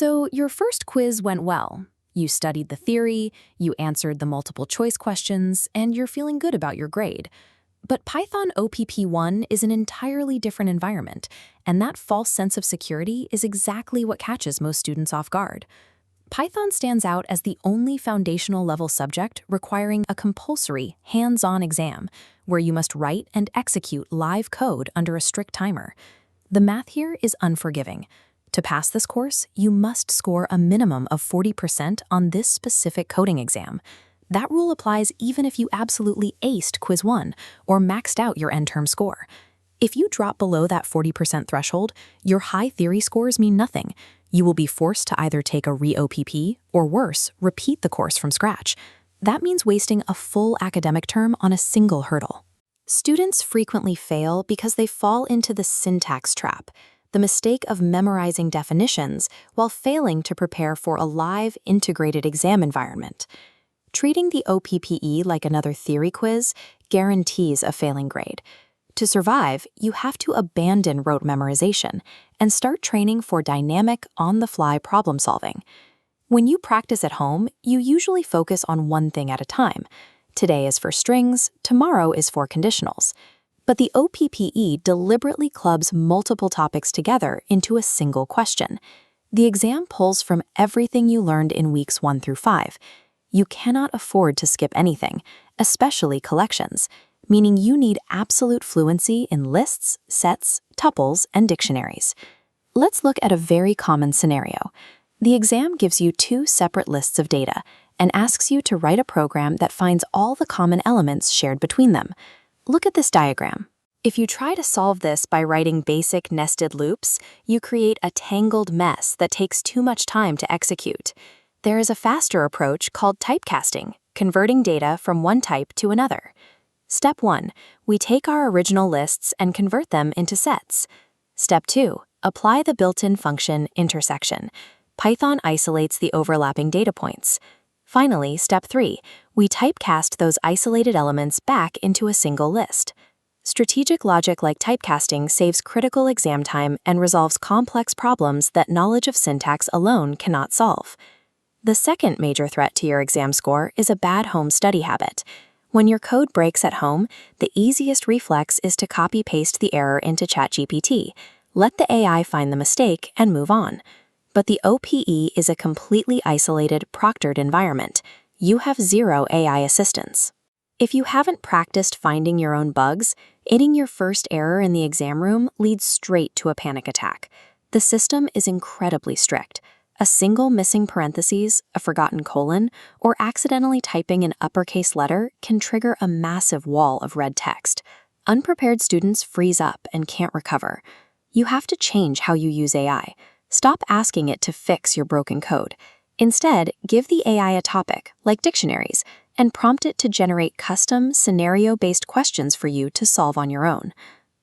So your first quiz went well. You studied the theory, you answered the multiple choice questions, and you're feeling good about your grade. But Python OPPE is an entirely different environment, and that false sense of security is exactly what catches most students off guard. Python stands out as the only foundational level subject requiring a compulsory, hands-on exam, where you must write and execute live code under a strict timer. The math here is unforgiving. To pass this course, you must score a minimum of 40% on this specific coding exam. That rule applies even if you absolutely aced Quiz 1 or maxed out your end-term score. If you drop below that 40% threshold, your high theory scores mean nothing. You will be forced to either take a re-OPP or worse, repeat the course from scratch. That means wasting a full academic term on a single hurdle. Students frequently fail because they fall into the syntax trap, the mistake of memorizing definitions while failing to prepare for a live, integrated exam environment. Treating the OPPE like another theory quiz guarantees a failing grade. To survive, you have to abandon rote memorization and start training for dynamic, on-the-fly problem solving. When you practice at home, you usually focus on one thing at a time. Today is for strings, tomorrow is for conditionals. But the OPPE deliberately clubs multiple topics together into a single question. The exam pulls from everything you learned in weeks 1 through 5. You cannot afford to skip anything, especially collections, meaning you need absolute fluency in lists, sets, tuples, and dictionaries. Let's look at a very common scenario. The exam gives you 2 separate lists of data and asks you to write a program that finds all the common elements shared between them. Look at this diagram. If you try to solve this by writing basic nested loops, you create a tangled mess that takes too much time to execute. There is a faster approach called typecasting, converting data from one type to another. Step 1, we take our original lists and convert them into sets. Step 2, apply the built-in function intersection. Python isolates the overlapping data points. Finally, step 3, we typecast those isolated elements back into a single list. Strategic logic like typecasting saves critical exam time and resolves complex problems that knowledge of syntax alone cannot solve. The second major threat to your exam score is a bad home study habit. When your code breaks at home, the easiest reflex is to copy-paste the error into ChatGPT, let the AI find the mistake, and move on. But the OPE is a completely isolated, proctored environment. You have zero AI assistance. If you haven't practiced finding your own bugs, hitting your first error in the exam room leads straight to a panic attack. The system is incredibly strict. A single missing parentheses, a forgotten colon, or accidentally typing an uppercase letter can trigger a massive wall of red text. Unprepared students freeze up and can't recover. You have to change how you use AI. Stop asking it to fix your broken code. Instead, give the AI a topic, like Dictionaries, and prompt it to generate custom, scenario-based questions for you to solve on your own.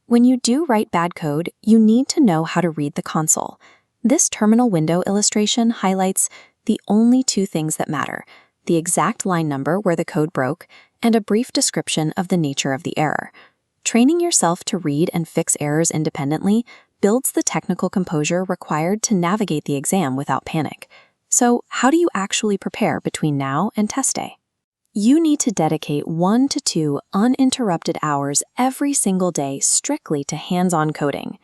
When you do write bad code, you need to know how to read the console. This terminal window illustration highlights the only 2 things that matter: the exact line number where the code broke, and a brief description of the nature of the error. Training yourself to read and fix errors independently builds the technical composure required to navigate the exam without panic. So, how do you actually prepare between now and test day? You need to dedicate 1 to 2 uninterrupted hours every single day strictly to hands-on coding.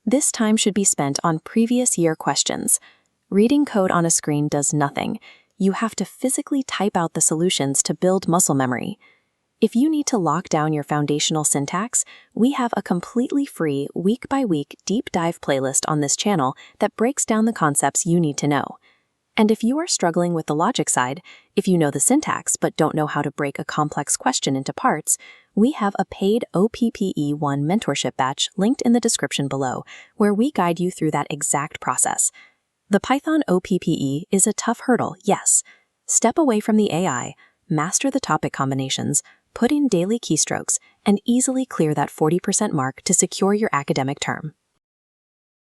This time should be spent on previous year questions. Reading code on a screen does nothing. You have to physically type out the solutions to build muscle memory. If you need to lock down your foundational syntax, we have a completely free, week-by-week deep dive playlist on this channel that breaks down the concepts you need to know. And if you are struggling with the logic side, if you know the syntax but don't know how to break a complex question into parts, we have a paid OPPE1 mentorship batch linked in the description below, where we guide you through that exact process. The Python OPPE is a tough hurdle, yes. Step away from the AI, master the topic combinations, put in daily keystrokes, and easily clear that 40% mark to secure your academic term.